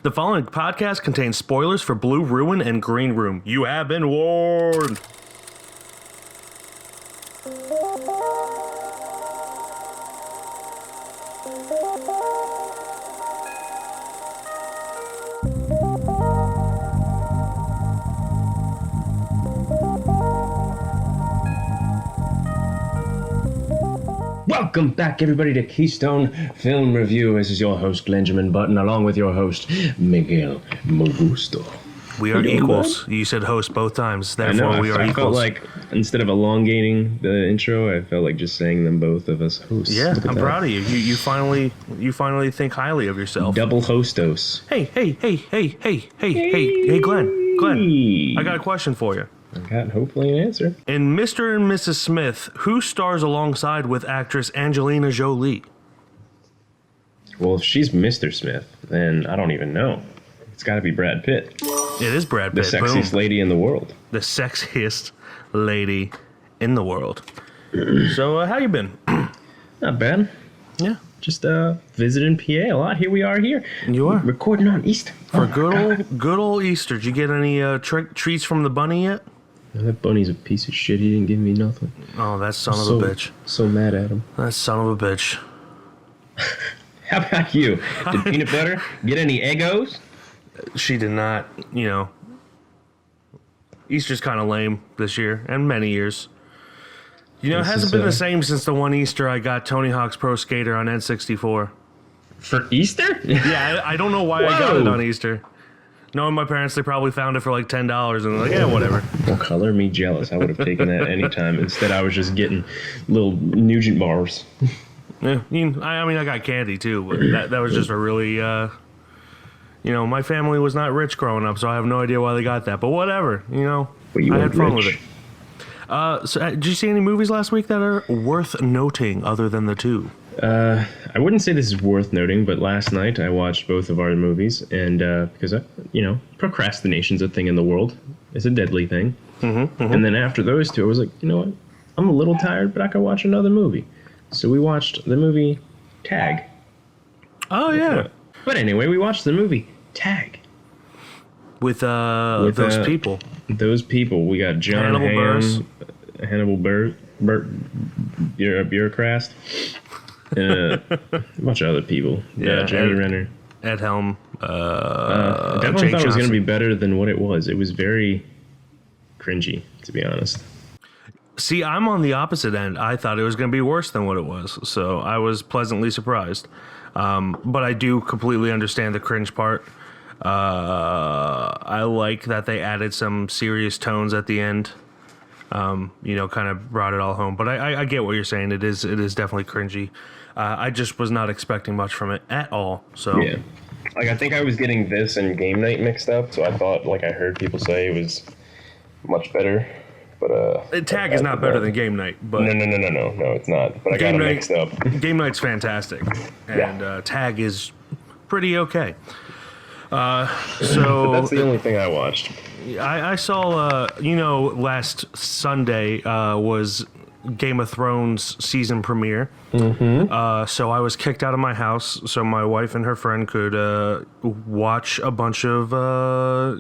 The following podcast contains spoilers for Blue Ruin and Green Room. You have been warned. Welcome back, everybody, to Keystone Film Review. This is your host, Benjamin Button, along with your host, Miguel Mogusto. We are equals. You said host both times, therefore we are equals. I felt like, instead of elongating the intro, I felt like just saying them both of us hosts. Yeah, I'm proud of you. You finally think highly of yourself. Double hostos. Hey, Glenn, I got a question for you. I got hopefully an answer. In Mr. and Mrs. Smith, who stars alongside with actress Angelina Jolie? Well, if she's Mr. Smith, then I don't even know. It's got to be Brad Pitt. It is Brad Pitt. The sexiest lady in the world. The sexiest lady in the world. So, how you been? Not bad. Yeah. Just visiting PA a lot. Here we are here. You are? Recording on Easter. For good old Easter. Did you get any treats from the bunny yet? No, that bunny's a piece of shit. He didn't give me nothing. Oh, that son of a bitch. So mad at him. That son of a bitch. How about you? Did Peanut Butter get any Eggos? She did not, Easter's kind of lame this year, and many years. It hasn't been the same since the one Easter I got Tony Hawk's Pro Skater on N64. For Easter? Yeah, I don't know why I got it on Easter. Knowing my parents, they probably found it for like $10, and they're like, yeah, whatever. Well, color me jealous. I would have taken that anytime. Instead, I was just getting little Nugent bars. Yeah, I got candy too, but that was just a really, my family was not rich growing up, so I have no idea why they got that. But whatever, But you I had fun rich. with it. So, did you see any movies last week that are worth noting other than the two? I wouldn't say this is worth noting, but last night I watched both of our movies, and because procrastination's a thing in the world. It's a deadly thing. Mm-hmm. And then after those two, I was like, you know what? I'm a little tired, but I could watch another movie. So we watched the movie Tag. Oh yeah. But anyway, we watched the movie Tag with those people. Those people. We got John Hamm, Hannibal Buress, you're a bureaucrat. A bunch of other people. Yeah, Jeremy Renner. Ed Helm. I definitely thought it was going to be better than what it was. It was very cringy, to be honest. See, I'm on the opposite end. I thought it was going to be worse than what it was, so I was pleasantly surprised. But I do completely understand the cringe part. I like that they added some serious tones at the end. Kind of brought it all home. But I get what you're saying. It is definitely cringy. I just was not expecting much from it at all. So yeah, I think I was getting this and Game Night mixed up. So I thought, I heard people say it was much better. But Tag is not better than Game Night. But no, it's not. But I got it mixed up. Game Night's fantastic, and Tag is pretty okay. So that's the only thing I watched. I saw, last Sunday was Game of Thrones season premiere. Mm-hmm. So I was kicked out of my house so my wife and her friend could watch a bunch of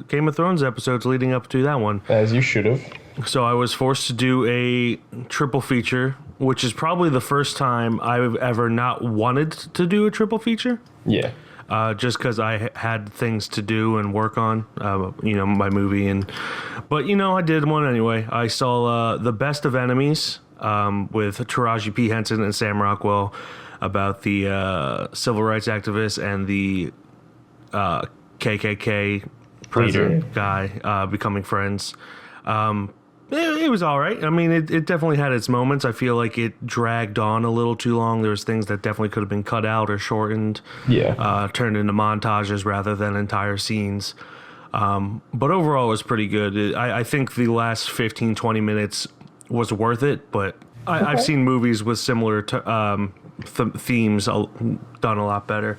Game of Thrones episodes leading up to that one. As you should have. So I was forced to do a triple feature, which is probably the first time I've ever not wanted to do a triple feature. Yeah. Just because I had things to do and work on, my movie. But I did one anyway. I saw The Best of Enemies with Taraji P. Henson and Sam Rockwell about the civil rights activist and the KKK president guy becoming friends. It was all right. I mean, it definitely had its moments. I feel like it dragged on a little too long. There was things that definitely could have been cut out or shortened. Yeah. Turned into montages rather than entire scenes. But overall, it was pretty good. I think the last 15, 20 minutes was worth it, but I've seen movies with similar themes done a lot better.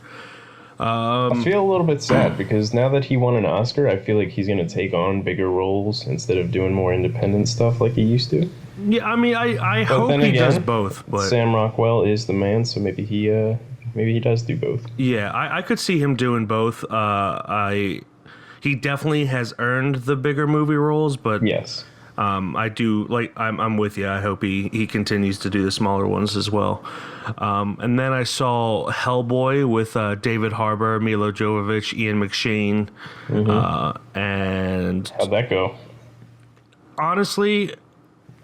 I feel a little bit sad because now that he won an Oscar, I feel like he's going to take on bigger roles instead of doing more independent stuff like he used to. Yeah, I mean, I hope he does both. But Sam Rockwell is the man, so maybe he maybe he does do both. Yeah, I could see him doing both. He definitely has earned the bigger movie roles, but Yes. I do like. I'm with you. I hope he continues to do the smaller ones as well. And then I saw Hellboy with David Harbour, Mila Jovovich, Ian McShane, and How'd that go? Honestly,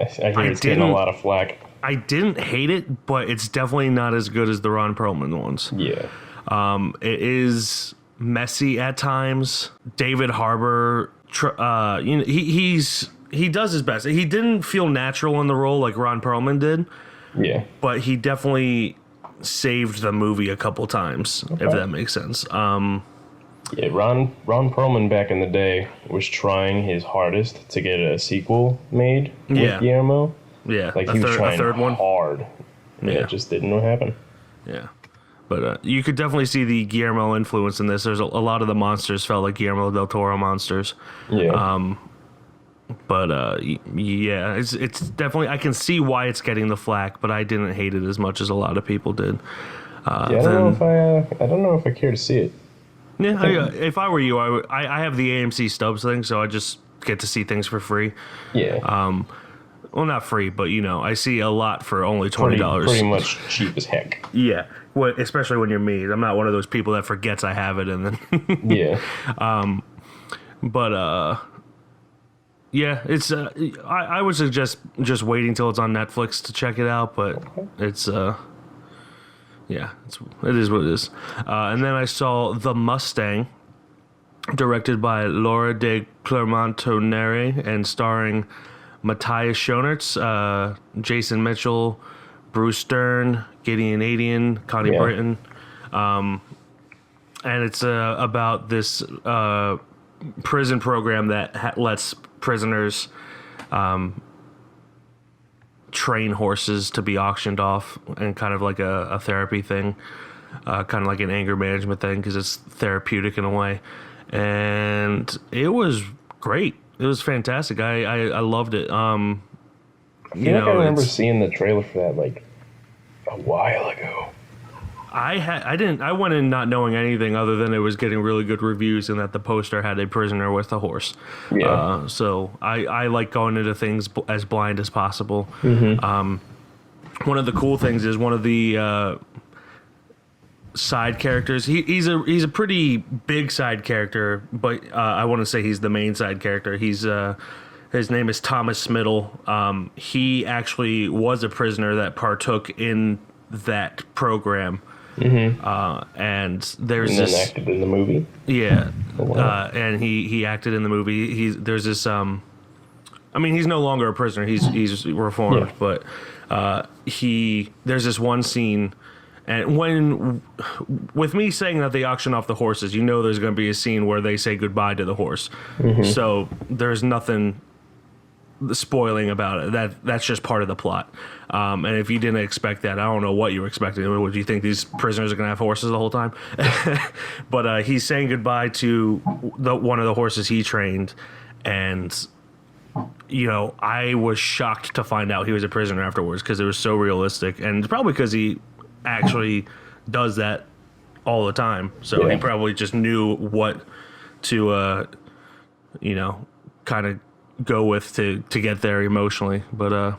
I hear it's getting a lot of flack. I didn't hate it, but it's definitely not as good as the Ron Perlman ones. Yeah. It is messy at times. David Harbour, he does his best. He didn't feel natural in the role like Ron Perlman did. Yeah. But he definitely saved the movie a couple times, if that makes sense. Yeah, Ron Perlman back in the day was trying his hardest to get a sequel made with Guillermo. Yeah, like he was trying a third one hard. Yeah, it just didn't know what happened. Yeah, but you could definitely see the Guillermo influence in this. There's a lot of the monsters felt like Guillermo del Toro monsters. Yeah. But yeah, it's definitely, I can see why it's getting the flack, but I didn't hate it as much as a lot of people did. I don't know if I care to see it. Yeah, if I were you, I have the AMC Stubs thing, so I just get to see things for free. Yeah. Well, not free, but I see a lot for only $20. Pretty much cheap as heck. Yeah, especially when you're me. I'm not one of those people that forgets I have it and then. Yeah. But yeah, it's. I would suggest just waiting till it's on Netflix to check it out, but it's. Yeah, it is what it is. And then I saw The Mustang, directed by Laura de Clermont-Tonnerre and starring Matthias Schoenaerts, Jason Mitchell, Bruce Dern, Gideon Adian, Connie Britton. And it's about this prison program that lets prisoners train horses to be auctioned off, and kind of like a therapy thing, kind of like an anger management thing, because it's therapeutic in a way. And it was great. It was fantastic. I loved it. I remember seeing the trailer for that like a while ago. I went in not knowing anything other than it was getting really good reviews and that the poster had a prisoner with a horse. Yeah. So I like going into things as blind as possible. Mm-hmm. One of the cool things is one of the side characters. He's a pretty big side character, but I want to say he's the main side character. His name is Thomas Smiddle. He actually was a prisoner that partook in that program. Mm-hmm. And then acted in the movie. Yeah. Oh, wow. And he acted in the movie. There's this. I mean, he's no longer a prisoner. He's reformed, but there's this one scene. And with me saying that they auction off the horses, there's going to be a scene where they say goodbye to the horse. Mm-hmm. So there's nothing spoiling about it. That's just part of the plot. And if you didn't expect that, I don't know what you were expecting. Would you think these prisoners are going to have horses the whole time? But he's saying goodbye to one of the horses he trained, and I was shocked to find out he was a prisoner afterwards, because it was so realistic, and probably because he actually does that all the time. So he probably just knew what to kind of go with to get there emotionally. But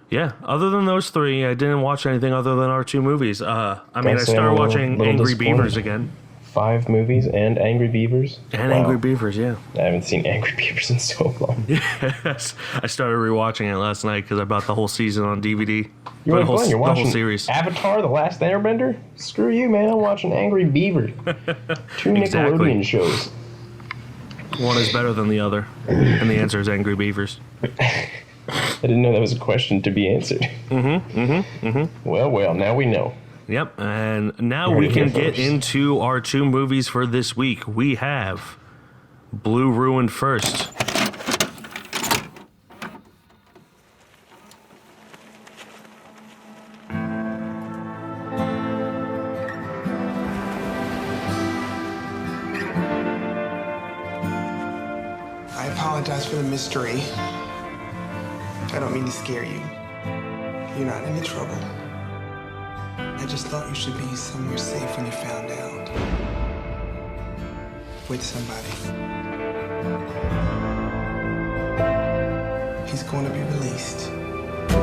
yeah, other than those three, I didn't watch anything other than our two movies. I started watching Angry Beavers again. 5 movies and Angry Beavers. And wow. Angry Beavers, yeah. I haven't seen Angry Beavers in so long. Yes, I started rewatching it last night because I bought the whole season on DVD. You're watching the whole series. Avatar: The Last Airbender? Screw you, man! I'm watching Angry Beavers. 2 Nickelodeon shows. One is better than the other, and the answer is Angry Beavers. I didn't know that was a question to be answered. Well, now we know. Yep, and now we can get into our 2 movies for this week. We have Blue Ruin first. I apologize for the mystery. I don't mean to scare you. You're not in any trouble. I just thought you should be somewhere safe when you found out. With somebody. He's going to be released. I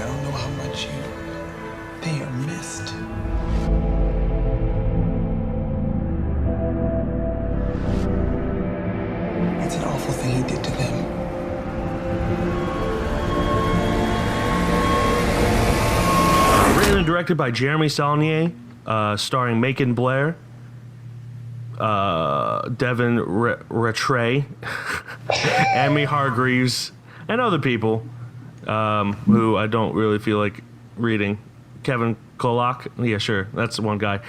don't know how much they are missed. It's an awful thing he did to them. Written and directed by Jeremy Saulnier, starring Macon Blair, Devin Rattray, Amy Hargreaves, and other people who I don't really feel like reading. Kevin Kolak, yeah, sure, that's one guy.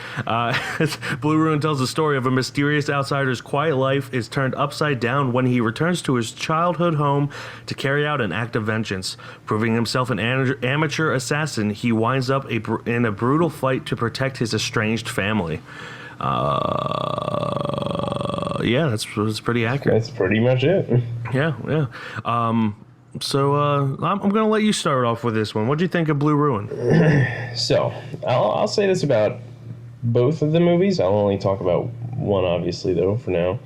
Blue Ruin tells the story of a mysterious outsider's quiet life is turned upside down when he returns to his childhood home to carry out an act of vengeance. Proving himself an amateur assassin, he winds up in a brutal fight to protect his estranged family. Yeah, that's pretty accurate. That's pretty much it. Yeah. So I'm going to let you start off with this one. What do you think of Blue Ruin? So, I'll say this about both of the movies. I'll only talk about one, obviously, though, for now.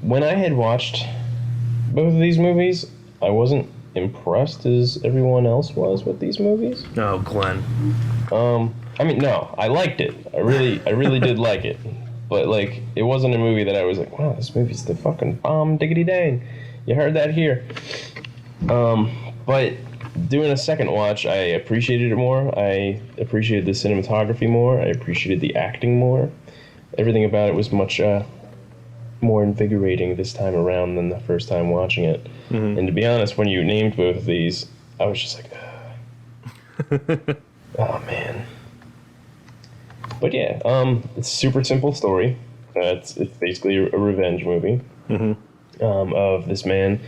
When I had watched both of these movies, I wasn't impressed as everyone else was with these movies. Oh, Glenn. I mean, no, I liked it. I really did like it. But, like, it wasn't a movie that I was like, wow, this movie's the fucking bomb diggity dang. You heard that here. But doing a second watch, I appreciated it more. I appreciated the cinematography more. I appreciated the acting more. Everything about it was much more invigorating this time around than the first time watching it. Mm-hmm. And to be honest, when you named both of these, I was just like, oh man. But yeah, it's a super simple story. It's basically a revenge movie of this man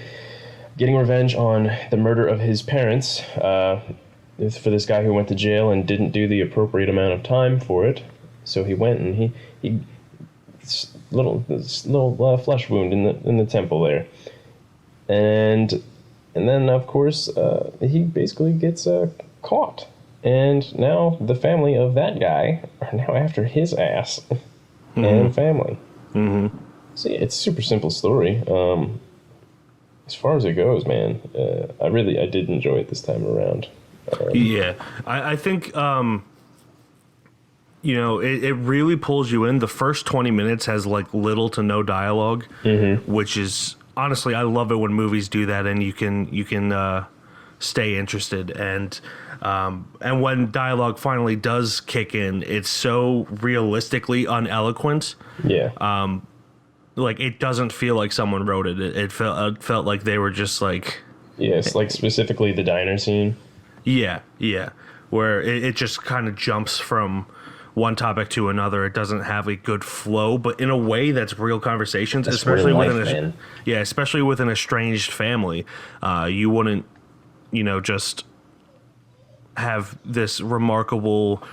getting revenge on the murder of his parents for this guy who went to jail and didn't do the appropriate amount of time for it. So he went and he little flesh wound in the temple there, and then of course he basically gets caught, and now the family of that guy are now after his ass and family. Mm-hmm. So yeah, it's a super simple story. As far as it goes, man, I did enjoy it this time around. Yeah, I think, it really pulls you in. The first 20 minutes has, like, little to no dialogue, which is, honestly, I love it when movies do that and you can stay interested. And when dialogue finally does kick in, it's so realistically uneloquent. Yeah. Like, it doesn't feel like someone wrote it. It felt like they were just like... Yes, like specifically the diner scene. Yeah. Where it just kind of jumps from one topic to another. It doesn't have a good flow, but in a way that's real conversations, especially with an estranged family. You wouldn't, just have this remarkable,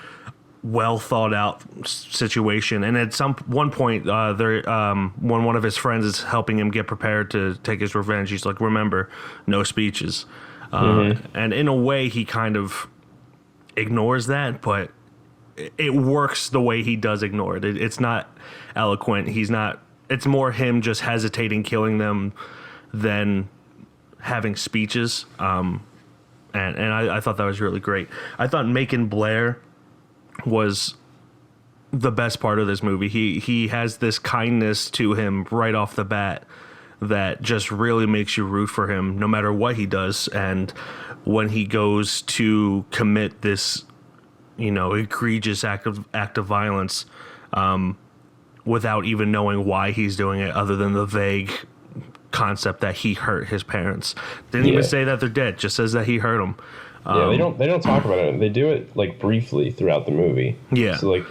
well thought out situation. And at one point, when one of his friends is helping him get prepared to take his revenge, he's like, "Remember, no speeches." And in a way, he kind of ignores that, but it works the way he does ignore it. It's not eloquent. It's more him just hesitating, killing them, than having speeches. And I thought that was really great. I thought Macon Blair was the best part of this movie. He has this kindness to him right off the bat that just really makes you root for him no matter what he does. And when he goes to commit this, egregious act of violence, without even knowing why he's doing it, other than the vague concept that he hurt his parents. Didn't even say that they're dead, just says that he hurt them. They don't talk about it. They do it like briefly throughout the movie. Yeah. So like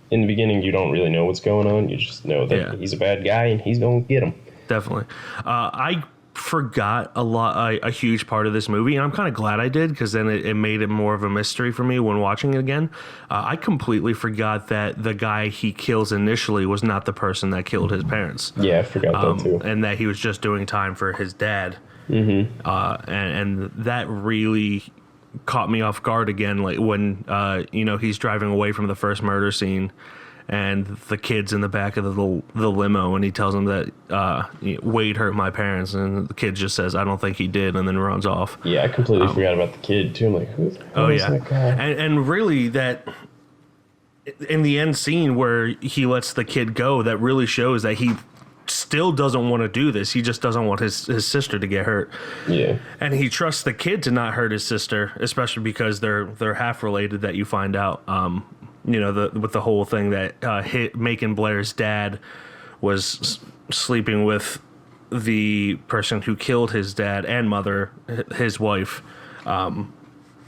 in the beginning, you don't really know what's going on. You just know that he's a bad guy and he's gonna get him. Definitely. I forgot a huge part of this movie, and I'm kind of glad I did, because then it made it more of a mystery for me when watching it again. I completely forgot that the guy he kills initially was not the person that killed his parents. Yeah, I forgot that too. And that he was just doing time for his dad. Mm-hmm. And that really caught me off guard again, like when he's driving away from the first murder scene, and the kid's in the back of the limo, and he tells him that Wade hurt my parents, and the kid just says, "I don't think he did," and then runs off. Yeah, I completely forgot about the kid too. I'm like, who is that guy? And really, that in the end scene where he lets the kid go, that really shows that he still doesn't want to do this. He just doesn't want his sister to get hurt. Yeah. And he trusts the kid to not hurt his sister, especially because they're half related, that you find out. With the whole thing that Macon Blair's dad was sleeping with the person who killed his dad and mother, his wife.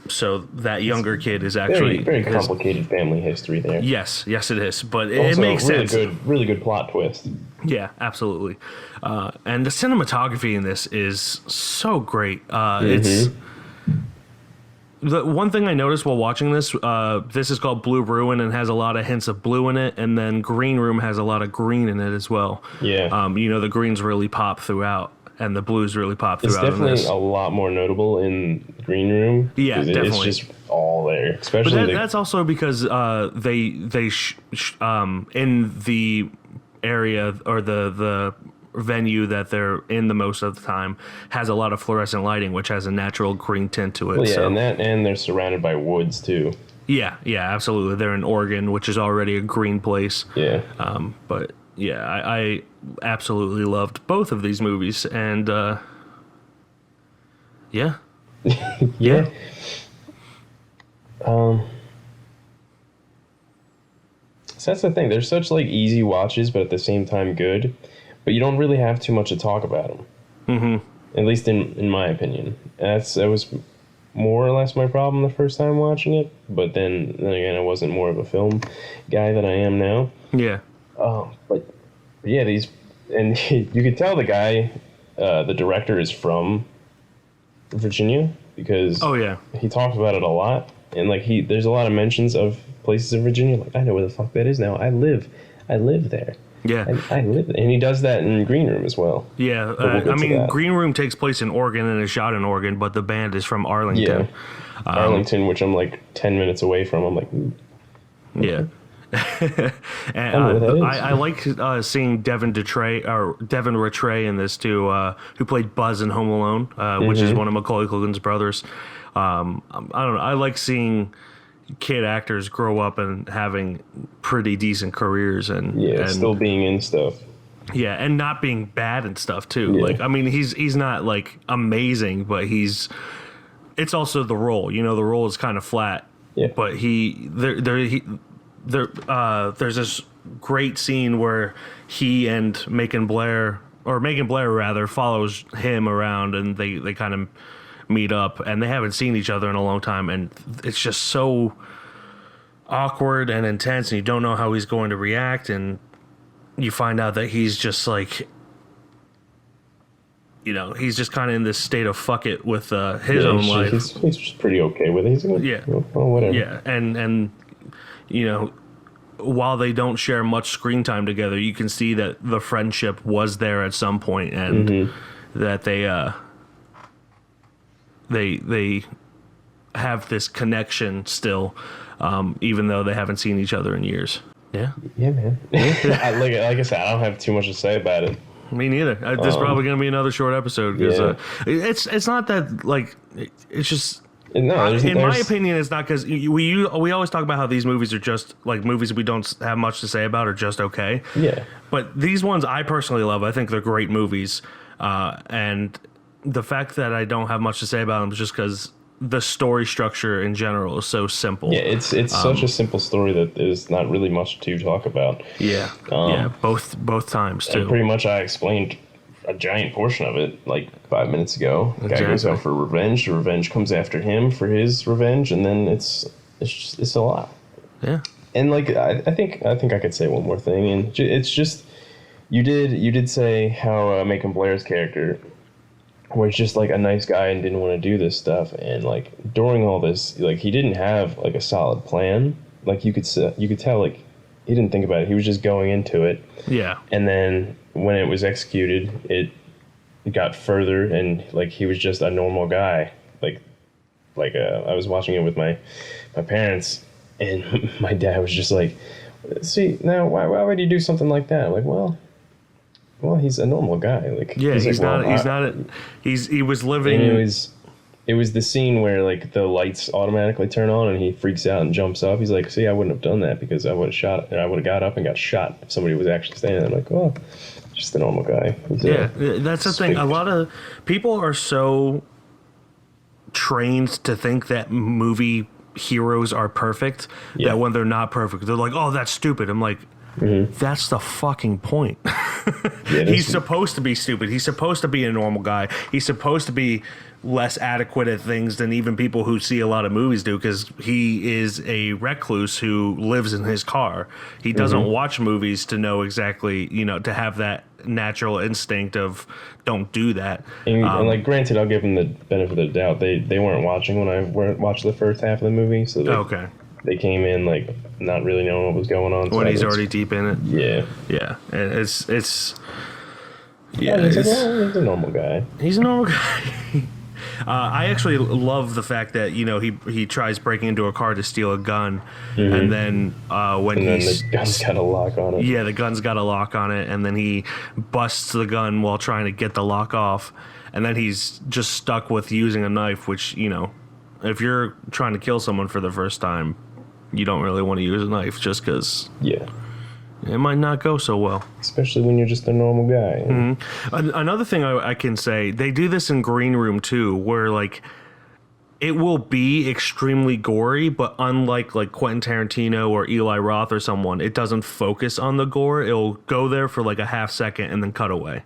So that younger kid is actually very complicated family history there. Yes, it is, but also, it makes sense. Really good plot twist. Yeah, absolutely. And the cinematography in this is so great. It's the one thing I noticed while watching this. This is called Blue Ruin and has a lot of hints of blue in it, and then Green Room has a lot of green in it as well. Yeah. The greens really pop throughout, and the blues really pop throughout. It's definitely a lot more notable in Green Room. Yeah, definitely. It's just all there. Especially, but that's also because they in the area or the venue that they're in the most of the time has a lot of fluorescent lighting, which has a natural green tint to it. Well, yeah, and they're surrounded by woods too. Yeah, absolutely. They're in Oregon, which is already a green place. Yeah. But yeah, I absolutely loved both of these movies, and yeah. Yeah. So that's the thing. They're such like easy watches, but at the same time good. But you don't really have too much to talk about them. Mm-hmm. At least in my opinion. That was more or less my problem the first time watching it. But then again, I wasn't more of a film guy than I am now. Yeah. But yeah, and you could tell the guy, the director, is from Virginia because he talks about it a lot, and like there's a lot of mentions of places in Virginia. Like, I know where the fuck that is now. I live there. Yeah, I live there. And he does that in Green Room as well. Yeah, Green Room takes place in Oregon and is shot in Oregon, but the band is from Arlington. Yeah, Arlington, which I'm like 10 minutes away from. I'm like, ooh. Yeah. And I like seeing Devin Rattray in this too, who played Buzz in Home Alone, which is one of Macaulay Culkin's brothers. I don't know. I like seeing kid actors grow up and having pretty decent careers and still being in stuff. Yeah, and not being bad and stuff too. Yeah. Like, I mean, he's not like amazing, but it's also the role. The role is kind of flat. Yeah. But there's this great scene where he and Macon Blair follows him around, and they kind of meet up, and they haven't seen each other in a long time, and it's just so awkward and intense, and you don't know how he's going to react, and you find out that he's just like, he's just kind of in this state of fuck it with his own life. He's just pretty okay with it. He's like, whatever. Yeah, and while they don't share much screen time together, you can see that the friendship was there at some point, and that they have this connection still, even though they haven't seen each other in years. Yeah. Yeah, man. Like I said, I don't have too much to say about it. Me neither. This is probably going to be another short episode because it's not that like it's just. No, in my opinion, it's not, because we always talk about how these movies are just like movies we don't have much to say about are just okay. Yeah. But these ones I personally love. I think they're great movies, and the fact that I don't have much to say about them is just because the story structure in general is so simple. Yeah, it's such a simple story that there's not really much to talk about. Yeah. Both times too. And pretty much I explained a giant portion of it like 5 minutes ago. The guy goes out for revenge. The revenge comes after him for his revenge, and then it's a lot. Yeah. And like I think I could say one more thing, and it's just you did say how Macon Blair's character was just like a nice guy and didn't want to do this stuff, and like during all this, like he didn't have like a solid plan. Like you could tell like he didn't think about it. He was just going into it. Yeah. And then when it was executed, it got further, and like he was just a normal guy. Like like I was watching it with my parents, and my dad was just like, "See, now why would he do something like that?" I'm like, well, he's a normal guy. Like, Yeah, he was living. And it was the scene where like the lights automatically turn on and he freaks out and jumps up. He's like, "See, I wouldn't have done that because I would have got up and got shot if somebody was actually standing there." I'm like, well, just a normal guy. That's the thing. A lot of people are so trained to think that movie heroes are perfect that when they're not perfect, they're like, "Oh, that's stupid." I'm like, that's the fucking point. He's supposed to be stupid. He's supposed to be a normal guy. He's supposed to be less adequate at things than even people who see a lot of movies do, because he is a recluse who lives in his car. He doesn't watch movies to know exactly, to have that natural instinct of don't do that. And like, granted, I'll give him the benefit of the doubt. They weren't watching when I watched the first half of the movie, so they came in like not really knowing what was going on. When he's already deep in it. Yeah. And it's he's a normal guy. He's a normal guy. I actually love the fact that he tries breaking into a car to steal a gun, and then the gun's got a lock on it. Yeah, the gun's got a lock on it, and then he busts the gun while trying to get the lock off, and then he's just stuck with using a knife. Which if you're trying to kill someone for the first time, you don't really want to use a knife just because. Yeah. It might not go so well. Especially when you're just a normal guy. Another thing I can say, they do this in Green Room too, where like it will be extremely gory, but unlike like Quentin Tarantino or Eli Roth or someone, it doesn't focus on the gore. It'll go there for like a half second and then cut away.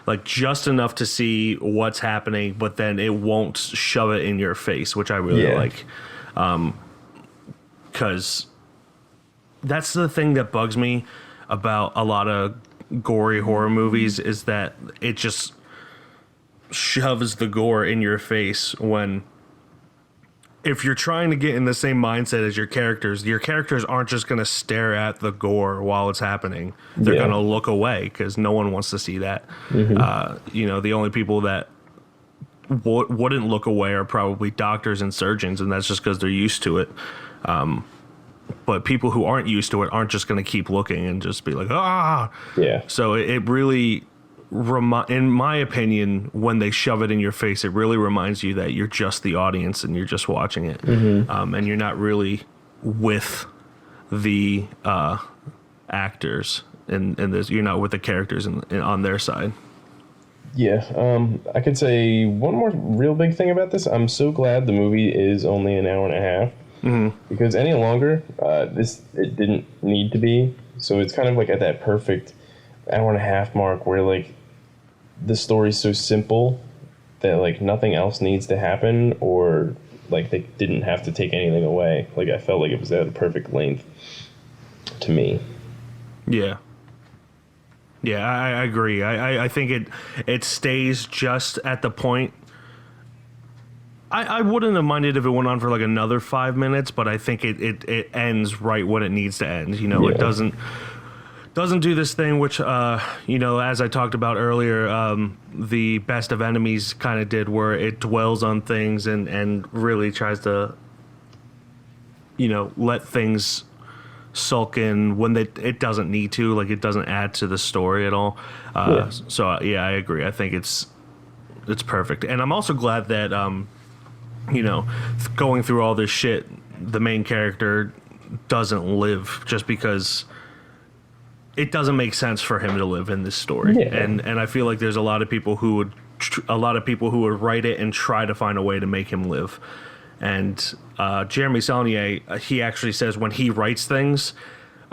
Like just enough to see what's happening, but then it won't shove it in your face, which I really like. Because that's the thing that bugs me about a lot of gory horror movies, is that it just shoves the gore in your face, when if you're trying to get in the same mindset as your characters aren't just going to stare at the gore while it's happening. They're going to look away because no one wants to see that. The only people that wouldn't look away are probably doctors and surgeons, and that's just because they're used to it. But people who aren't used to it aren't just going to keep looking and just be like, ah. Yeah. So it really, in my opinion, when they shove it in your face, it really reminds you that you're just the audience and you're just watching it. And you're not really with the actors and you're not with the characters on their side. Yeah. I could say one more real big thing about this. I'm so glad the movie is only an hour and a half. Because any longer, it didn't need to be. So it's kind of like at that perfect hour and a half mark where like the story's so simple that like nothing else needs to happen, or like they didn't have to take anything away. Like I felt like it was at a perfect length to me. Yeah. Yeah, I agree. I think it stays just at the point. I wouldn't have minded if it went on for like another 5 minutes, but I think it ends right when it needs to end. It doesn't do this thing which as I talked about earlier, the Best of Enemies kind of did, where it dwells on things and really tries to let things sulk in when it doesn't need to. Like, it doesn't add to the story at all. So I agree. I think it's perfect, and I'm also glad that going through all this shit, the main character doesn't live, just because it doesn't make sense for him to live in this story. And I feel like there's a lot of people who would write it and try to find a way to make him live. And Jeremy Saulnier, he actually says when he writes things,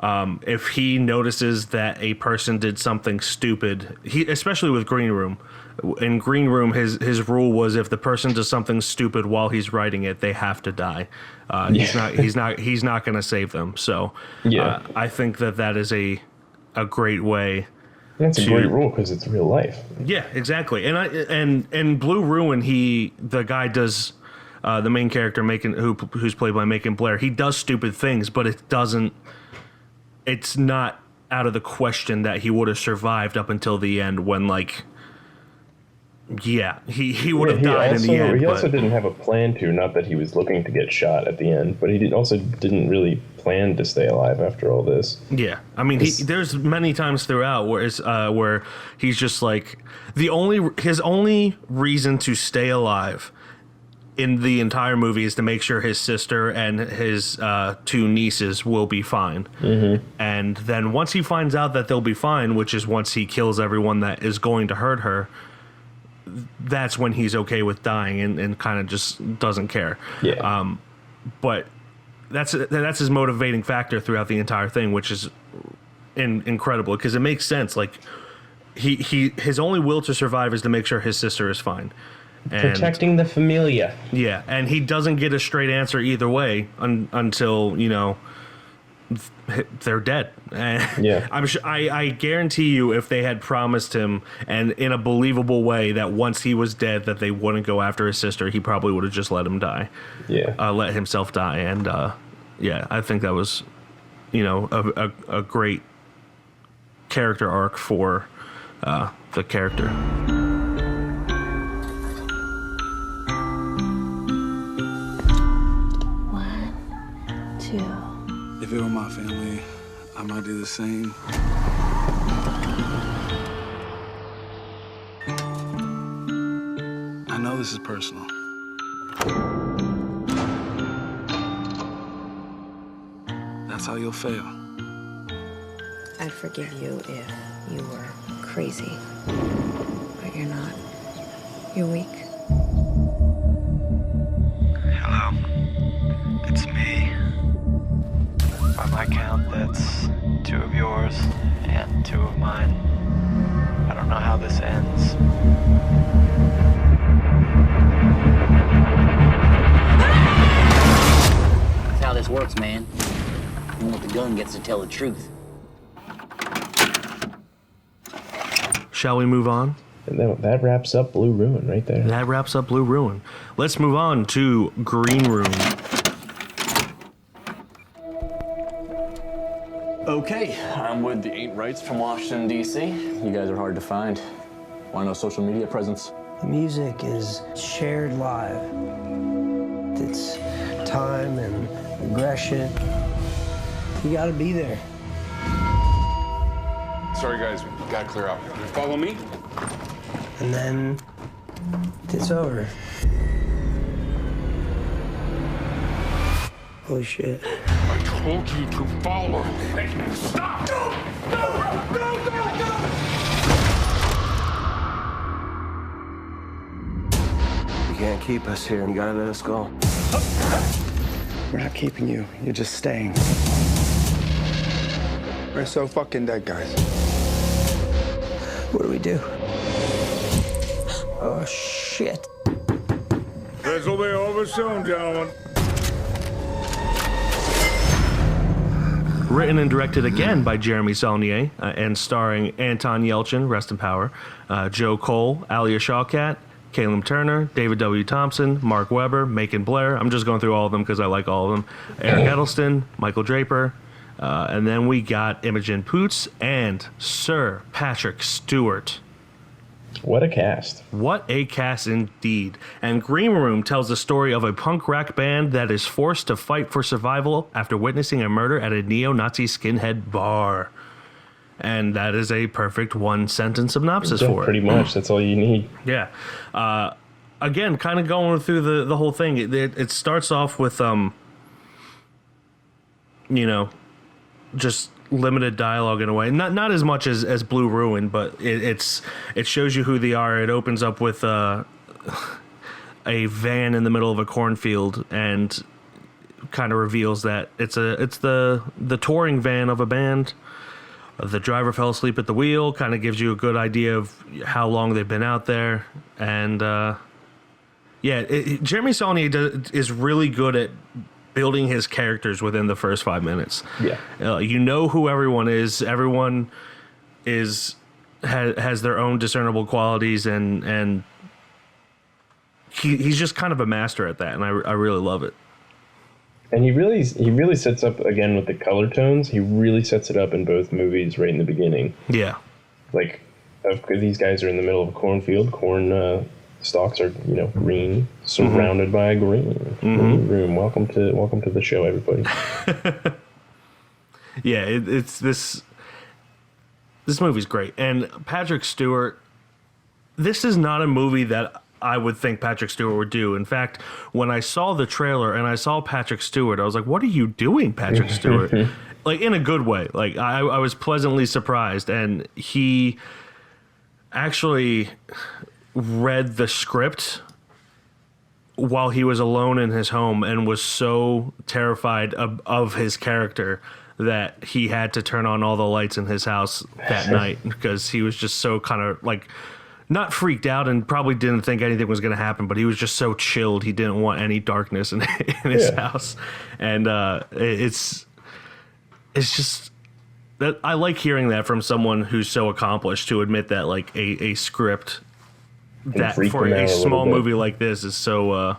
if he notices that a person did something stupid, especially with Green Room. In Green Room, his rule was, if the person does something stupid while he's writing it, they have to die. He's not going to save them. So I think that is a great way. That's a great rule because it's real life. Yeah, exactly. And Blue Ruin, the guy does, the main character who's played by Macon Blair, he does stupid things, but it's not out of the question that he would have survived up until the end, when like Yeah, he would have died in the end. He but also didn't have a plan to. Not that he was looking to get shot at the end, but he also didn't really plan to stay alive after all this. Yeah, I mean, there's many times throughout where he's just like his only reason to stay alive in the entire movie is to make sure his sister and his two nieces will be fine. Mm-hmm. And then once he finds out that they'll be fine, which is once he kills everyone that is going to hurt her, that's when he's okay with dying and kind of just doesn't care. Yeah. But that's his motivating factor throughout the entire thing, which is incredible because it makes sense. Like his only will to survive is to make sure his sister is fine. And, protecting the familia. Yeah, and he doesn't get a straight answer either way until they're dead. Yeah, I'm sure. I guarantee you, if they had promised him, and in a believable way, that once he was dead, that they wouldn't go after his sister, he probably would have just let him die. Yeah, let himself die, and yeah, I think that was, a great character arc for the character. One, two. If it were my family, I might do the same. I know this is personal. That's how you'll fail. I'd forgive you if you were crazy. But you're not. You're weak. Hello. It's me. By my count, that's 2 of yours and 2 of mine. I don't know how this ends. That's how this works, man. Only the gun gets to tell the truth. Shall we move on? and that wraps up Blue Ruin right there. That wraps up Blue Ruin. Let's move on to Green Room. Okay, I'm with the Ain't Rights from Washington, D.C. You guys are hard to find. Want to know social media presence? The music is shared live. It's time and aggression. You gotta be there. Sorry, guys, we gotta clear out. Can you follow me? And then it's over. Holy shit. I told you to follow. Hey, stop! Go! You can't keep us here. You gotta let us go. We're not keeping you. You're just staying. We're so fucking dead, guys. What do we do? Oh, shit. This'll be over soon, gentlemen. Written and directed again by Jeremy Saulnier, and starring Anton Yelchin, rest in power, Joe Cole, Alia Shawkat, Caleb Turner, David W. Thompson, Mark Webber, Macon Blair. I'm just going through all of them because I like all of them. Eric Edelstein, Michael Draper, and then we got Imogen Poots and Sir Patrick Stewart. What a cast. What a cast indeed. And Green Room tells the story of a punk rock band that is forced to fight for survival after witnessing a murder at a neo-Nazi skinhead bar. And that is a perfect one-sentence synopsis for it. Pretty much. That's all you need. Yeah. Again, kind of going through the whole thing. It starts off with, just limited dialogue in a way. Not as much as Blue Ruin, but it shows you who they are. It opens up with a van in the middle of a cornfield and kind of reveals that it's the touring van of a band. The driver fell asleep at the wheel, kind of gives you a good idea of how long they've been out there. And, Jeremy Saulnier is really good at building his characters within the first 5 minutes. Yeah. You know who everyone is. Everyone has their own discernible qualities, and he's just kind of a master at that, and I really love it. And he really sets up, again, with the color tones, he really sets it up in both movies right in the beginning. Yeah. Like, these guys are in the middle of a cornfield. Corn stalks are green, surrounded by a green room. Welcome to the show, everybody. Yeah, it's this movie's great, and Patrick Stewart. This is not a movie that I would think Patrick Stewart would do. In fact, when I saw the trailer and I saw Patrick Stewart, I was like, "What are you doing, Patrick Stewart?" Like, in a good way. Like, I was pleasantly surprised, and he actually read the script while he was alone in his home and was so terrified of his character that he had to turn on all the lights in his house that night because he was just so kind of like not freaked out and probably didn't think anything was going to happen, but he was just so chilled he didn't want any darkness in his house. And it's just that I like hearing that from someone who's so accomplished to admit that like a script that for a small movie like this is so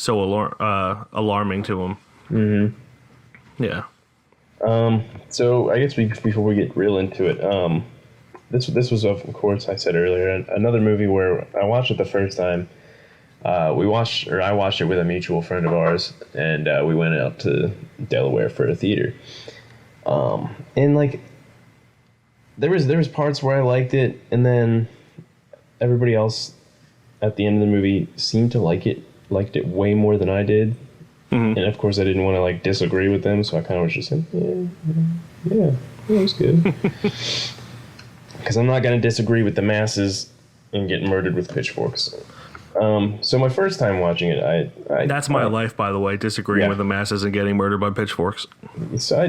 alarming to him. Mm-hmm. Yeah. So I guess before we get real into it, this was of course I said earlier another movie where I watched it the first time. I watched it with a mutual friend of ours, and we went out to Delaware for a theater. And like there was parts where I liked it, and then everybody else at the end of the movie seemed to liked it way more than I did. Mm-hmm. And of course I didn't want to like disagree with them, so I kind of was just like, yeah, it was good. Because I'm not going to disagree with the masses and get murdered with pitchforks. So my first time watching it, that's my life, by the way, disagreeing with the masses and getting murdered by pitchforks. So I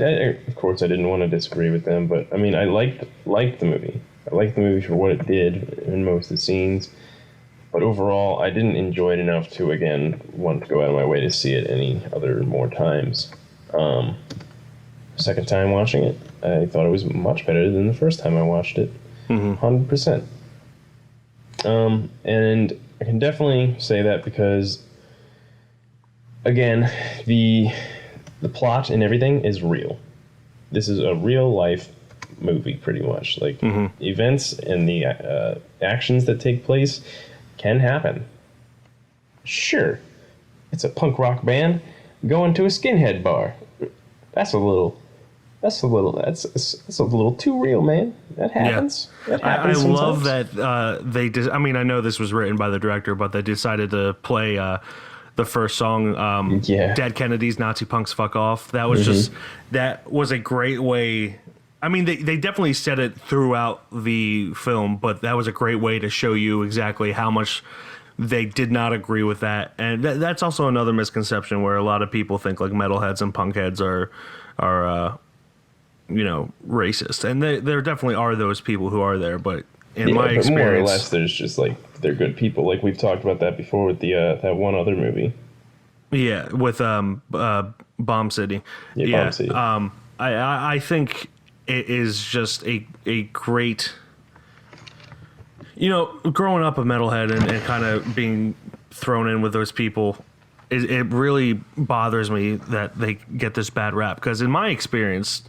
of course I didn't want to disagree with them, but I mean I liked the movie. I liked the movie for what it did in most of the scenes. But overall, I didn't enjoy it enough to, again, want to go out of my way to see it any other more times. Second time watching it, I thought it was much better than the first time I watched it. 100%. And I can definitely say that because, again, the plot and everything is real. This is a real-life movie, pretty much. Like, events and the actions that take place can happen. Sure, it's a punk rock band going to a skinhead bar. That's a little too real, man. That happens. Yeah. That happens I sometimes. love that I mean, I know this was written by the director, but they decided to play the first song, Dead Kennedys, Nazi Punks Fuck Off. That was that was a great way. I mean, they definitely said it throughout the film, but that was a great way to show you exactly how much they did not agree with that. And that's also another misconception where a lot of people think like metalheads and punkheads are racist. And there definitely are those people who are there, but in my experience, more or less, there's just like they're good people. Like we've talked about that before with the that one other movie. Yeah, with Bomb City. Yeah, Bomb City. I think it is just a great, growing up a metalhead and kind of being thrown in with those people, it really bothers me that they get this bad rap. Because in my experience,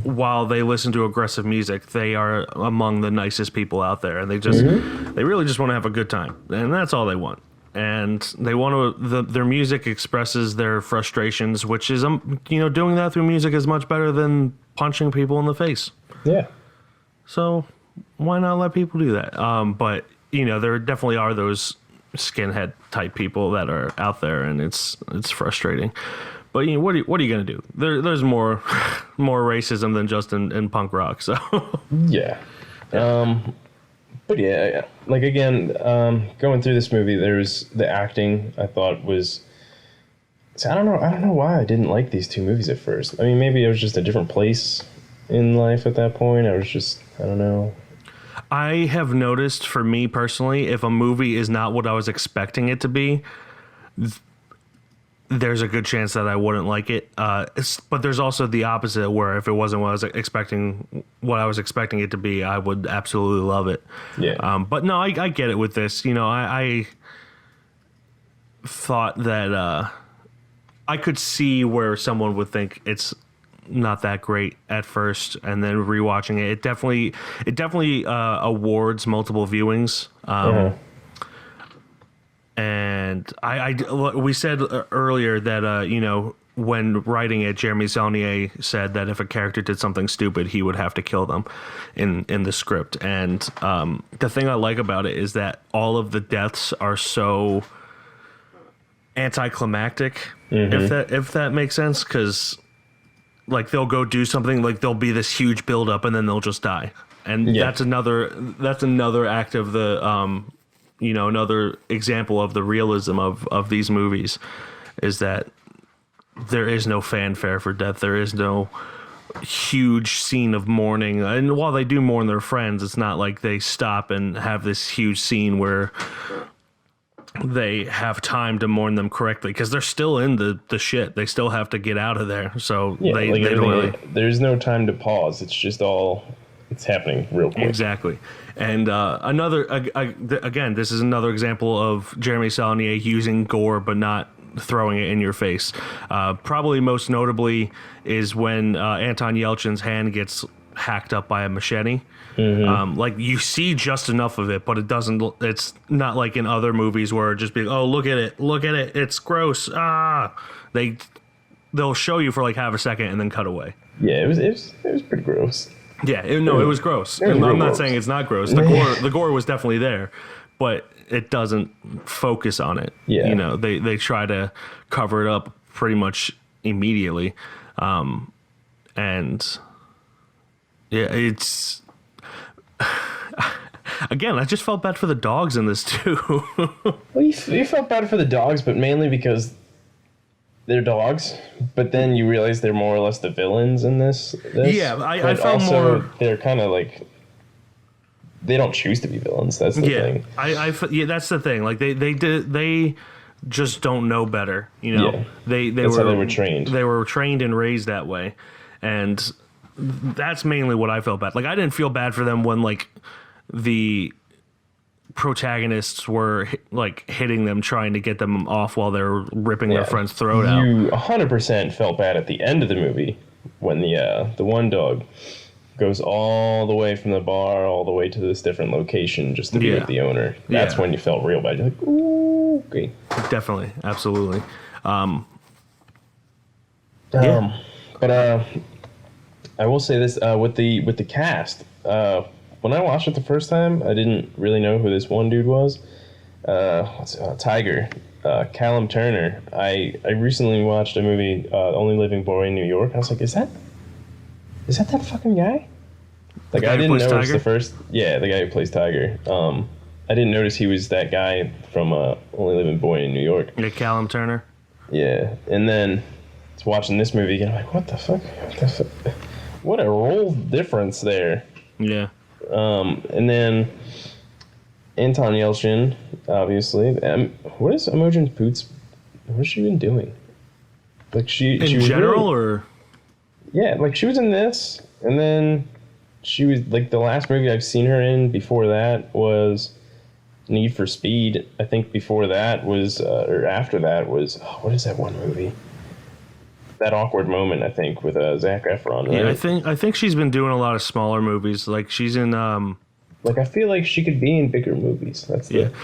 while they listen to aggressive music, they are among the nicest people out there, and they really just want to have a good time, and that's all they want. And they want to. Their music expresses their frustrations, which is doing that through music is much better than punching people in the face. Yeah. So why not let people do that? But there definitely are those skinhead type people that are out there, and it's frustrating. But what are you gonna do? There's more racism than just in punk rock. So yeah. But yeah, like again, going through this movie, there's the acting I thought was. I don't know why I didn't like these two movies at first. I mean, maybe it was just a different place in life at that point. I don't know. I have noticed, for me personally, if a movie is not what I was expecting it to be, there's a good chance that I wouldn't like it. But there's also the opposite, where if it wasn't what I was expecting it to be, I would absolutely love it. Yeah. But no, I get it with this. I thought that I could see where someone would think it's not that great at first, and then rewatching it, it definitely awards multiple viewings. And we said earlier that when writing it, Jeremy Saulnier said that if a character did something stupid, he would have to kill them in the script. And the thing I like about it is that all of the deaths are so anticlimactic, if that makes sense, because like they'll go do something, like there'll be this huge buildup and then they'll just die, and that's another act of the another example of the realism of these movies, is that there is no fanfare for death. There is no huge scene of mourning, and while they do mourn their friends, it's not like they stop and have this huge scene where they have time to mourn them correctly, because they're still in the shit. They still have to get out of there. So they don't really... There's no time to pause. It's just it's happening real quick. Exactly. And again, this is another example of Jeremy Saulnier using gore but not throwing it in your face. Probably most notably is when Anton Yelchin's hand gets hacked up by a machete. Like you see just enough of it, but it's not like in other movies where it just be, oh, look at it, it's gross, they'll show you for like half a second and then cut away. Yeah, it was pretty gross. Yeah, it was gross. I'm not saying it's not gross. The gore was definitely there, but it doesn't focus on it. Yeah. They try to cover it up pretty much immediately. And yeah, it's... Again, I just felt bad for the dogs in this too. Well, you felt bad for the dogs, but mainly because they're dogs. But then you realize they're more or less the villains in this. Yeah, I felt also, more... They're kind of like... They don't choose to be villains. That's the thing. Yeah, that's the thing. Like they just don't know better. Yeah. That's how they were trained. They were trained and raised that way, and that's mainly what I felt bad. Like I didn't feel bad for them when like the protagonists were like hitting them, trying to get them off while they were ripping their friend's throat out. You 100% felt bad at the end of the movie when the one dog goes all the way from the bar all the way to this different location just to be with the owner. That's when you felt real bad. You're like, ooh, okay. Definitely, absolutely. But I will say this with the cast. When I watched it the first time, I didn't really know who this one dude was. Tiger, Callum Turner. I recently watched a movie, Only Living Boy in New York. I was like, is that that fucking guy? Like I didn't notice Tiger? The guy who plays Tiger. I didn't notice he was that guy from Only Living Boy in New York. Yeah, Callum Turner. Yeah, and then watching this movie again, I'm like, what the fuck? What a role difference there. Yeah. And then Anton Yelchin, obviously. What is Imogen Poots? What's she been doing? Like she in general, really, or yeah, like she was in this, and then she was like the last movie I've seen her in before that was Need for Speed. I think before that was or after that was what is that one movie? That Awkward Moment, I think, with Zac Efron. Right? Yeah, I think she's been doing a lot of smaller movies. Like she's in like I feel like she could be in bigger movies.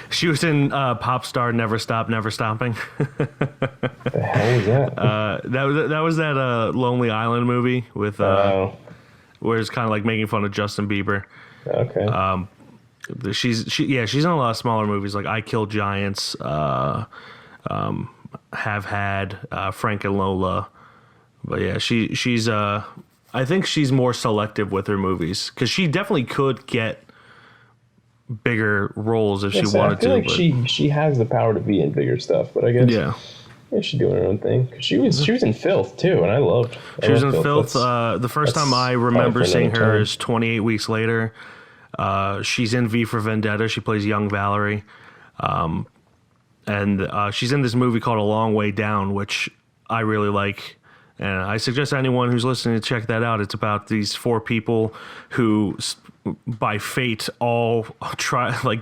She was in Pop Star Never Stop Never Stopping. The hell was that? That was that Lonely Island movie with where it's kind of like making fun of Justin Bieber. Okay. She's in a lot of smaller movies like I Kill Giants, Have Had, Frank and Lola. But yeah, she's I think she's more selective with her movies because she definitely could get bigger roles if she wanted to. I feel like she has the power to be in bigger stuff, but I guess she's doing her own thing. She was in Filth too, and I loved. She was in Filth. The first time I remember seeing her is 28 Weeks Later. She's in V for Vendetta. She plays young Valerie, and she's in this movie called A Long Way Down, which I really like. And I suggest anyone who's listening to check that out. It's about these 4 people who, by fate, all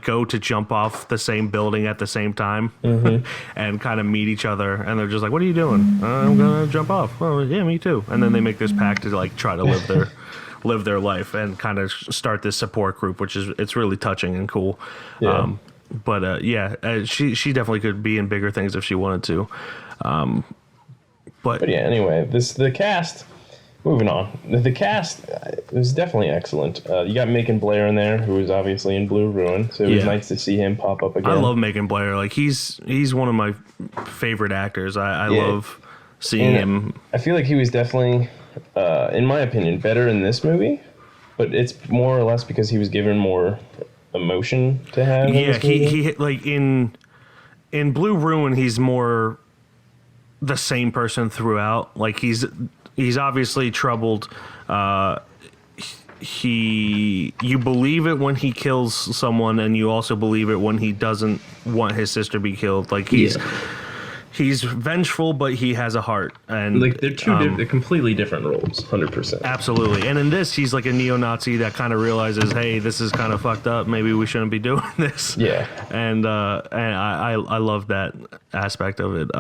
go to jump off the same building at the same time, and kind of meet each other. And they're just like, "What are you doing?" "I'm gonna jump off." "Oh yeah, me too." And then they make this pact to like try to live their life and kind of start this support group, which is it's really touching and cool. Yeah. She definitely could be in bigger things if she wanted to. But yeah, anyway, the cast. Moving on, the cast was definitely excellent. You got Macon Blair in there, who was obviously in Blue Ruin, so it was nice to see him pop up again. I love Macon Blair. Like he's one of my favorite actors. I love seeing him. I feel like he was definitely, in my opinion, better in this movie, but it's more or less because he was given more emotion to have. Yeah, he like in Blue Ruin, he's more the same person throughout. Like he's obviously troubled. You believe it when he kills someone, and you also believe it when he doesn't want his sister to be killed. Like he's vengeful, but he has a heart. And like they're they're completely different roles, 100%. Absolutely. And in this, he's like a neo-Nazi that kind of realizes, hey, this is kind of fucked up. Maybe we shouldn't be doing this. Yeah. And I love that aspect of it.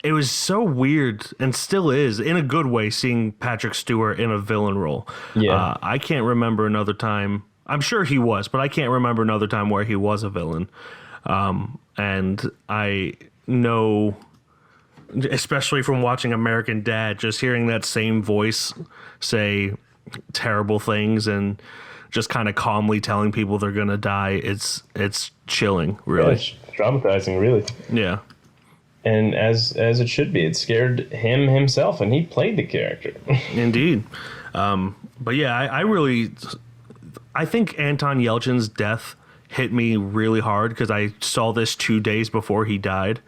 It was so weird, and still is, in a good way, seeing Patrick Stewart in a villain role. Yeah. I can't remember another time. I'm sure he was, but I can't remember another time where he was a villain. And I know, especially from watching American Dad, just hearing that same voice say terrible things and just kind of calmly telling people they're going to die, it's chilling, really. Yeah, it's traumatizing, really. Yeah. And as it should be, it scared him himself, and he played the character. Indeed. But yeah, I think Anton Yelchin's death hit me really hard because I saw this 2 days before he died.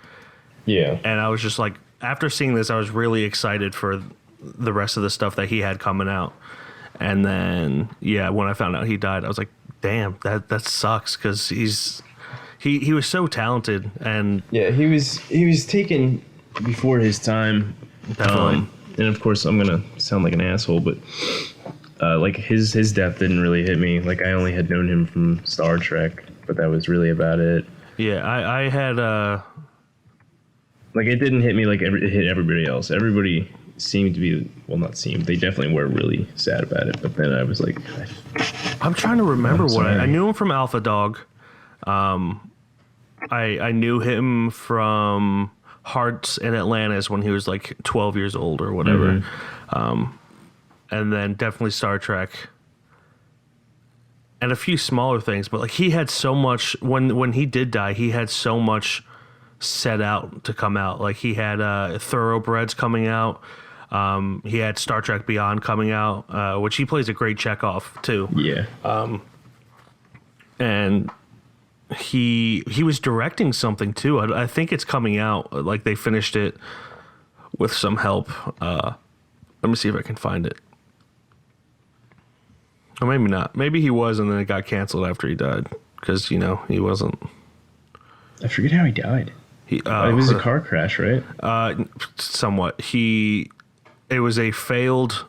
Yeah. And I was just like, after seeing this, I was really excited for the rest of the stuff that he had coming out. And then, yeah, when I found out he died, I was like, damn, that sucks, because he was so talented. And yeah, he was taken before his time. Definitely. And of course, I'm gonna sound like an asshole, but like his death didn't really hit me. Like I only had known him from Star Trek, but that was really about it. Yeah, I had like it didn't hit me like it hit everybody else. Everybody seemed to be, well, not seemed, they definitely were really sad about it. But then I was like, I'm trying to remember what I knew him from Alpha Dog. I knew him from Hearts in Atlantis when he was like 12 years old or whatever. And then definitely Star Trek and a few smaller things. But like he had so much, when he did die, he had so much set out to come out. Like he had Thoroughbreds coming out. He had Star Trek Beyond coming out, which he plays a great Chekhov too. Yeah. And he was directing something too. I think it's coming out. Like they finished it with some help. Let me see if I can find it. Or maybe not. Maybe he was, and then it got canceled after he died because he wasn't. I forget how he died. It was a car crash, right? Somewhat. It was a failed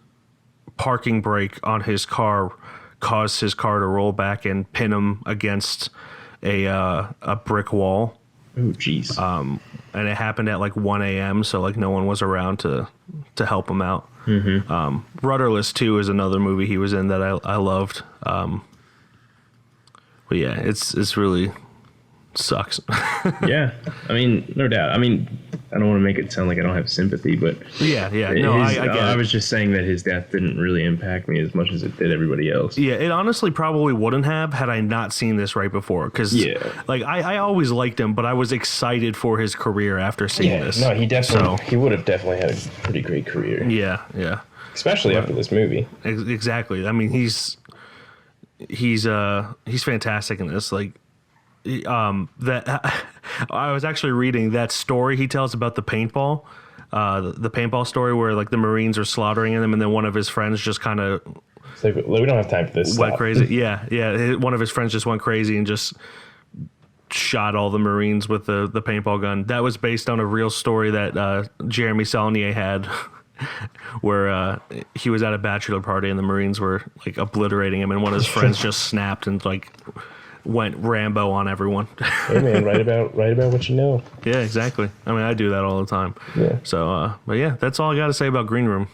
parking brake on his car, caused his car to roll back and pin him against a brick wall. Oh, jeez. And it happened at like 1 a.m., so like no one was around to help him out. Rudderless 2 is another movie he was in that I loved. But yeah, it's really sucks. Yeah, I mean, no doubt. I mean, I don't want to make it sound like I don't have sympathy, but yeah. No, I get it. I was just saying that his death didn't really impact me as much as it did everybody else. Yeah, it honestly probably wouldn't have had I not seen this right before. Because like I always liked him, but I was excited for his career after seeing this. No, he would have definitely had a pretty great career. Yeah. Especially after this movie. Exactly. I mean, he's fantastic in this. Like. That I was actually reading that story he tells about the paintball, the paintball story where like the Marines are slaughtering him, and then one of his friends just kind of like, we don't have time for this. Went crazy. Yeah. One of his friends just went crazy and just shot all the Marines with the paintball gun. That was based on a real story that Jeremy Saulnier had, where he was at a bachelor party and the Marines were like obliterating him, and one of his friends just snapped and like went Rambo on everyone. Hey man, write about what you know. Yeah, exactly. I mean, I do that all the time. Yeah. So, but yeah, that's all I got to say about Green Room.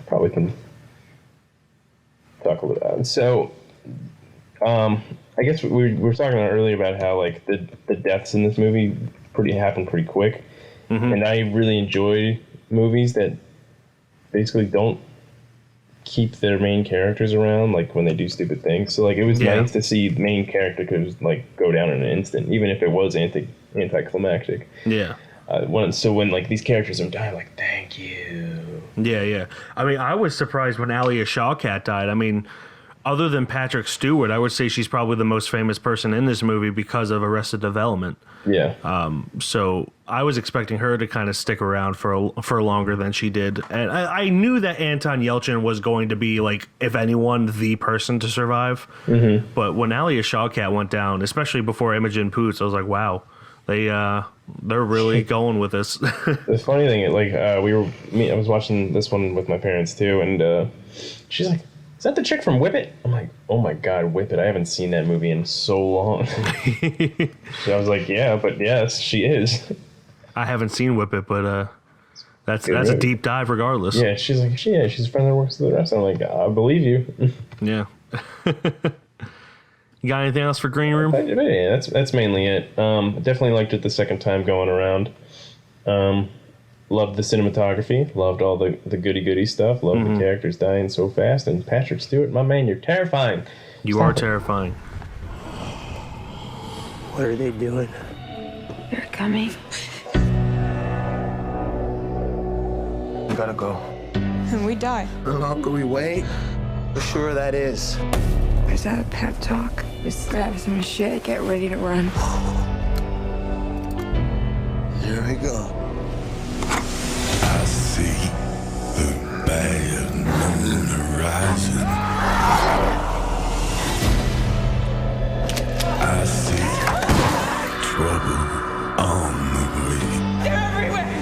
Probably can talk a little about it. So, I guess we were talking earlier about how like the deaths in this movie happened pretty quick, and I really enjoy movies that basically don't keep their main characters around, like when they do stupid things. So like it was nice to see the main character could like go down in an instant, even if it was anticlimactic. Yeah. So when like these characters are dying, like thank you. Yeah. I mean, I was surprised when Alia Shawkat died. I mean, other than Patrick Stewart, I would say she's probably the most famous person in this movie because of Arrested Development. Yeah. So I was expecting her to kind of stick around for longer than she did, and I knew that Anton Yelchin was going to be like, if anyone, the person to survive. But when Alia Shawkat went down, especially before Imogen Poots, I was like, wow, they're really going with this. The funny thing, like I was watching this one with my parents too, and she's like, "Is that the chick from Whip It?" I'm like, "Oh my god, Whip It! I haven't seen that movie in so long." So I was like, "Yeah, but yes, she is." I haven't seen Whip It, but that's a deep dive regardless. Yeah, she's like, she's a friend that works with the rest. I'm like, I believe you. Yeah. You got anything else for Green Room? Yeah, that's mainly it. Definitely liked it the second time going around. Loved the cinematography. Loved all the goody stuff. Loved the characters dying so fast. And Patrick Stewart, my man, you're terrifying. You are terrifying. What are they doing? They're coming. We gotta go. And we die. The longer we wait, the surer that is. Is that a pep talk? Just grab some shit, get ready to run. Here we go. I see the bad moon rising. I see trouble on the way. They're everywhere!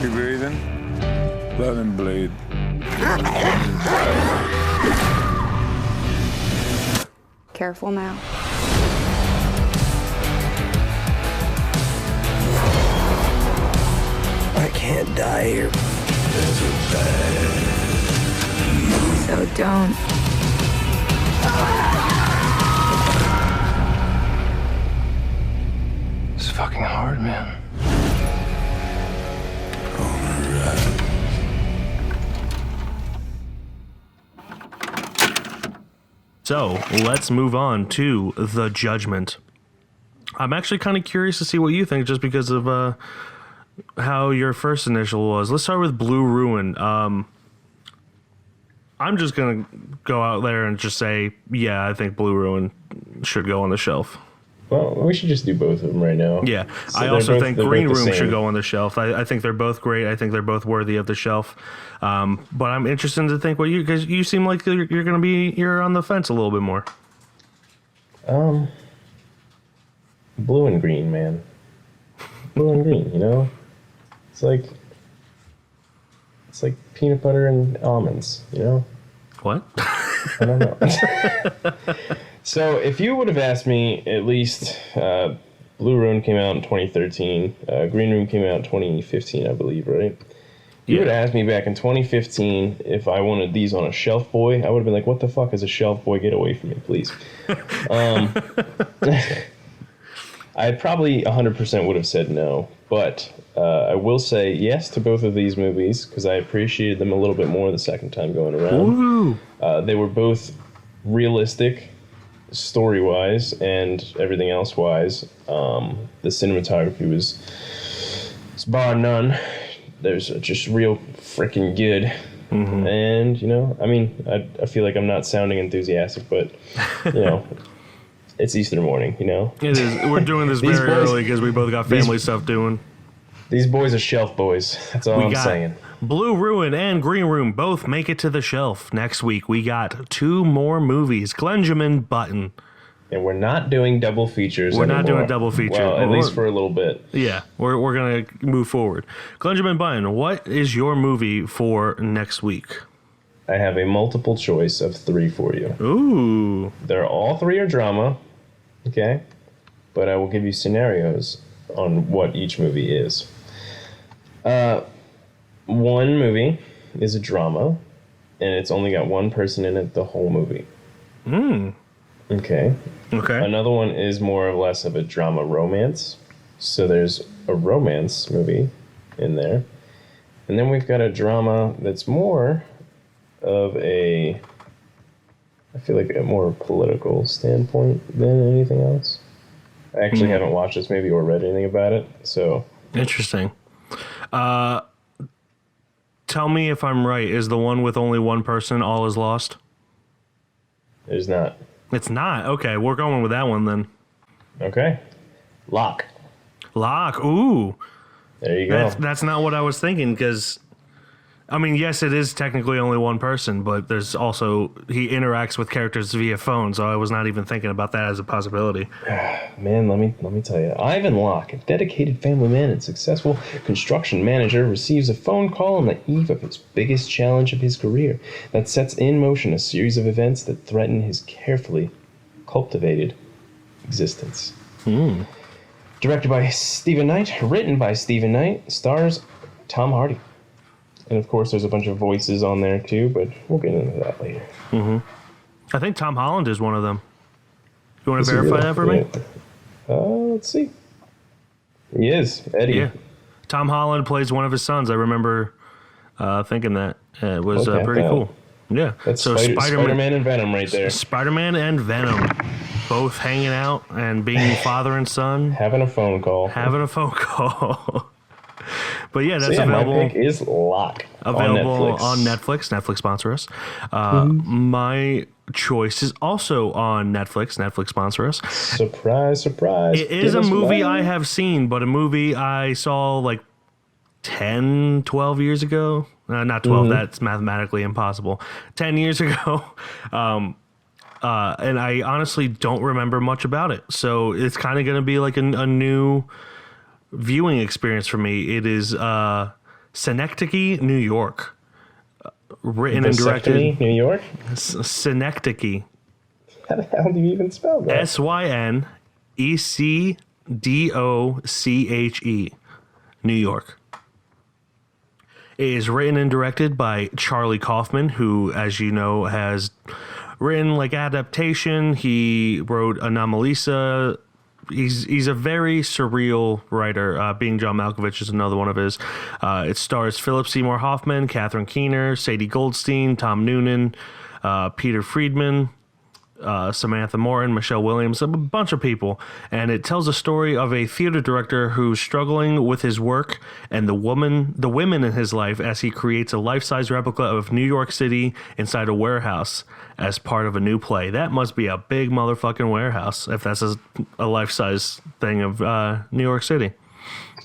You breathing? Let him bleed. Careful now. I can't die here. There's a bad So don't. It's fucking hard, man. So let's move on to The Judgment. I'm actually kind of curious to see what you think, just because of how your first initial was. Let's start with Blue Ruin. I'm just going to go out there and just say, yeah, I think Blue Ruin should go on the shelf. Well, we should just do both of them right now. Yeah, So I also think Green both the Room same. should go on the shelf. I think they're both great. I think they're both worthy of the shelf. But I'm interested to think what you, because you seem like you're on the fence a little bit more. Blue and green, man. Blue and green, you know? It's like peanut butter and almonds, you know? What? I don't know. So if you would have asked me, at least Blue Ruin came out in 2013, Green Room came out in 2015, I believe, right? You would have asked me back in 2015 if I wanted these on a shelf boy. I would have been like, what the fuck is a shelf boy? Get away from me, please. I probably 100% would have said no. But I will say yes to both of these movies because I appreciated them a little bit more the second time going around. They were both realistic story-wise and everything else-wise. The cinematography was bar none. There's just real freaking good. And, you know, I mean, I feel like I'm not sounding enthusiastic, but, you know, it's Easter morning, you know? It is. We're doing this very early because we both got family stuff doing. These boys are shelf boys. That's all I'm saying. Blue Ruin and Green Room both make it to the shelf. Next week, we got 2 more movies. Glenjamin Button. And we're not doing double features We're anymore. not doing a double feature. Well, at least for a little bit. Yeah, we're going to move forward. Glenjamin Button, what is your movie for next week? I have a multiple choice of 3 for you. Ooh. They're all 3 are drama, okay? But I will give you scenarios on what each movie is. One movie is a drama, and it's only got one person in it the whole movie. Okay. Another one is more or less of a drama romance. So there's a romance movie in there. And then we've got a drama that's more of I feel like a more political standpoint than anything else. I actually haven't watched this movie or read anything about it, so... Interesting. Tell me if I'm right. Is the one with only one person All Is Lost? It is not. It's not? Okay, we're going with that one then. Okay. Locke. Ooh. There you go. That's not what I was thinking, because... I mean, yes, it is technically only one person, but there's also... He interacts with characters via phone, so I was not even thinking about that as a possibility. Man, let me tell you. Ivan Locke, a dedicated family man and successful construction manager, receives a phone call on the eve of his biggest challenge of his career that sets in motion a series of events that threaten his carefully cultivated existence. Directed by Stephen Knight, written by Stephen Knight, stars Tom Hardy. And of course, there's a bunch of voices on there too, but we'll get into that later. I think Tom Holland is one of them. You want to verify that for me? Let's see. He is, Eddie. Yeah. Tom Holland plays one of his sons. I remember thinking that. It was pretty cool. Yeah. That's so Spider-Man and Venom right there. Spider-Man and Venom. Both hanging out and being father and son. Having a phone call. But yeah, that's available. My pick is Locke. Available on Netflix. Netflix sponsor us. My choice is also on Netflix. Netflix sponsor us. Surprise, surprise. It is a movie I have seen, but a movie I saw like 10, 12 years ago. Not 12, that's mathematically impossible. 10 years ago. And I honestly don't remember much about it. So it's kind of going to be like a new viewing experience for me. It is Synecdoche, New York. Written and directed. New York? Synecdoche. How the hell do you even spell that? SYNECDOCHE. New York. It is written and directed by Charlie Kaufman, who, as you know, has written like adaptation. He wrote Anomalisa. He's a very surreal writer. Being John Malkovich is another one of his. It stars Philip Seymour Hoffman, Catherine Keener, Sadie Goldstein, Tom Noonan, Peter Friedman, Samantha Morton, Michelle Williams, a bunch of people. And it tells a story of a theater director who's struggling with his work and the women in his life as he creates a life-size replica of New York City inside a warehouse as part of a new play. That must be a big motherfucking warehouse if that's a life-size thing of New York City.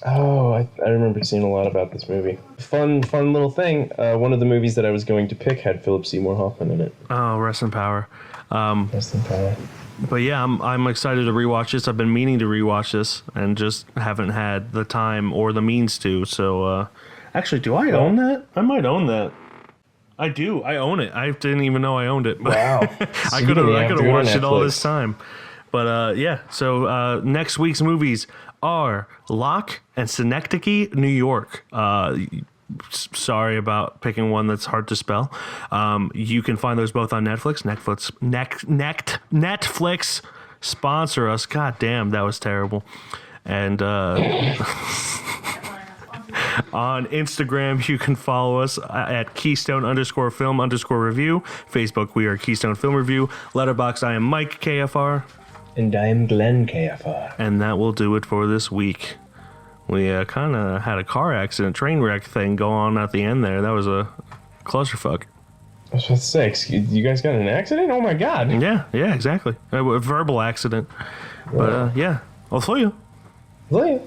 Oh, I remember seeing a lot about this movie. Fun little thing. One of the movies that I was going to pick had Philip Seymour Hoffman in it. Oh, rest in power. Rest in power. But yeah, I'm excited to rewatch this. I've been meaning to rewatch this and just haven't had the time or the means to. So, actually, do I own that? I might own that. I do. I own it. I didn't even know I owned it. Wow. I could have watched it all this time. But yeah, so next week's movies are Locke and Synecdoche, New York. Sorry about picking one that's hard to spell. You can find those both on Netflix. Netflix sponsor us. God damn, that was terrible. And on Instagram, you can follow us at Keystone_film_review. Facebook, we are Keystone Film Review. Letterboxd, I am Mike KFR. And I am Glenn KFR. And that will do it for this week. We kind of had a car accident, train wreck thing go on at the end there. That was a clusterfuck. I was about to say, you guys got in an accident? Oh my god. Yeah, exactly. A verbal accident. But yeah, I'll see you. See you.